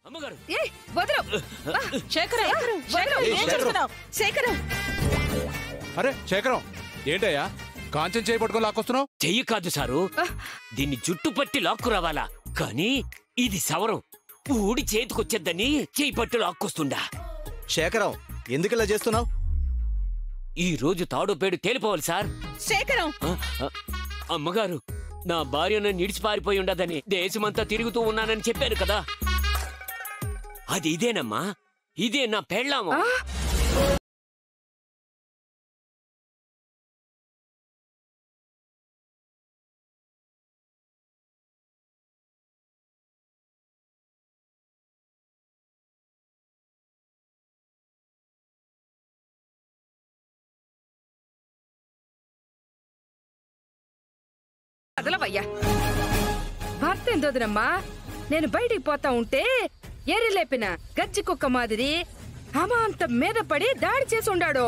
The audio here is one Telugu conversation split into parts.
అమ్మగారు అరే శేఖరం, ఏంటయ్యా కాంచం చేయి పట్టుకొని లాక్కొస్తున్నావు? చెయ్యి కాదు సారు, దీన్ని జుట్టు పట్టి లాక్కు రావాలా, కానీ ఇది సవరం ఊడి చేతికొచ్చేద్దని చెయ్యి పట్టి లాక్కొస్తుండా. శేఖరం, ఎందుకు ఇలా చేస్తున్నావు? ఈ రోజు తాడో పేడు తేలిపోవాలి సార్. శేఖరం, అమ్మగారు, నా భార్యను నిడిచి పారిపోయి ఉండదని దేశమంతా తిరుగుతూ ఉన్నానని చెప్పాను కదా, అది ఇదేనమ్మా, ఇదే నా పెళ్ళాము. అదలవయ్యా, భర్త ఎందోదనమ్మా, నేను బయటికి పోతా ఉంటే ఏరి లేపిన గజ్జి కుక్క మాదిరి అమాంతం మీద పడి దాడి చేసి ఉండాడు.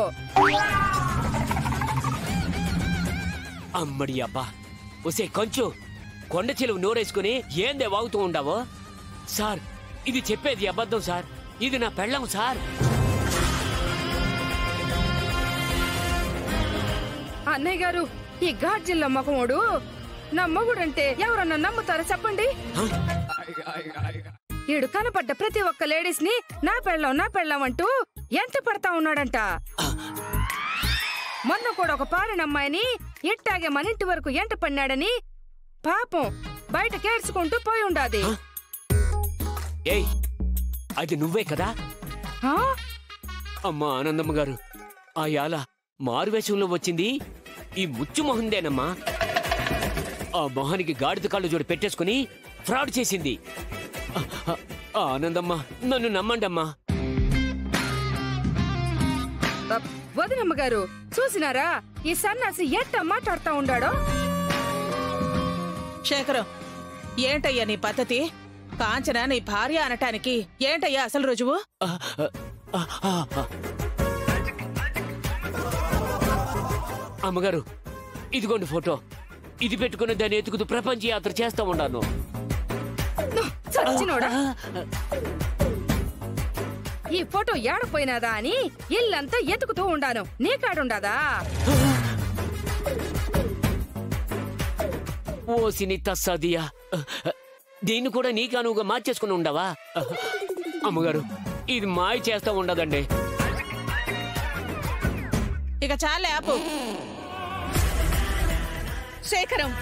అమ్మడి అబ్బా, ఒసే కొంచెం కొండ చెలువు నోరేసుకుని ఏందే వాగుతూ ఉండావో? సార్, ఇది చెప్పేది అబద్ధం సార్, ఇది నా పెళ్ళం సార్. అన్నయ్య గారు, ఈ ఘాట్ జిల్లా మొగముడు నా మొగుడంటే ఎవరన్నా నమ్ముతారా చెప్పండి? ఈడు కనపడ్డ ప్రతి ఒక్క లేడీస్ ని నా పెళ్ళం అంటూ ఎంత పడతా ఉన్నాడంట. మొన్న కూడా ఒక పాడిన అమ్మాయిని ఇట్టాగే మన ఇంటి వరకు ఎంట పడినాడని పాపం బయట కేడ్చుకుంటూ పోయి ఉండాది. ఏయ్, అది నువ్వే కదా? అమ్మా ఆనందమ్మ గారు, ఆ యాల మారువేషంలో వచ్చింది ఈ ముచ్చు మొహందేనమ్మా. ఆ మొహానికి గాడిద కాళ్ళు జోడి పెట్టేసుకుని ఫ్రాడ్ చేసింది. ఆనందమ్మ, నన్ను నమ్మండమ్మా. వదినమ్మ గారు, చూసినారా ఈ సన్నాసి ఎట్ట మాట్లాడుతా ఉండాడో? శేఖరం, ఏంటయ్యా నీ పద్ధతి? కాంచన నీ భార్య అనటానికి ఏంటయ్యా అసలు రుజువు? అమ్మగారు, ఇదిగోండి ఫోటో, ఇది పెట్టుకుని దాన్ని ఎత్తుకుతూ ప్రపంచ యాత్ర చేస్తా ఉన్నాను. ఈ ఫోటో ఏడపోయినాదా అని ఇల్లంతా ఎతుకుతూ ఉండాను, నీ కాడుండాదా? ఓ సినిత సదియా, దీన్ని కూడా నీకనువుగా మార్చేసుకుని ఉండవా? అమ్మగారు, ఇది మాయ చేస్తా ఉండదండి. ఇక చాలే ఆపు. శేఖరం,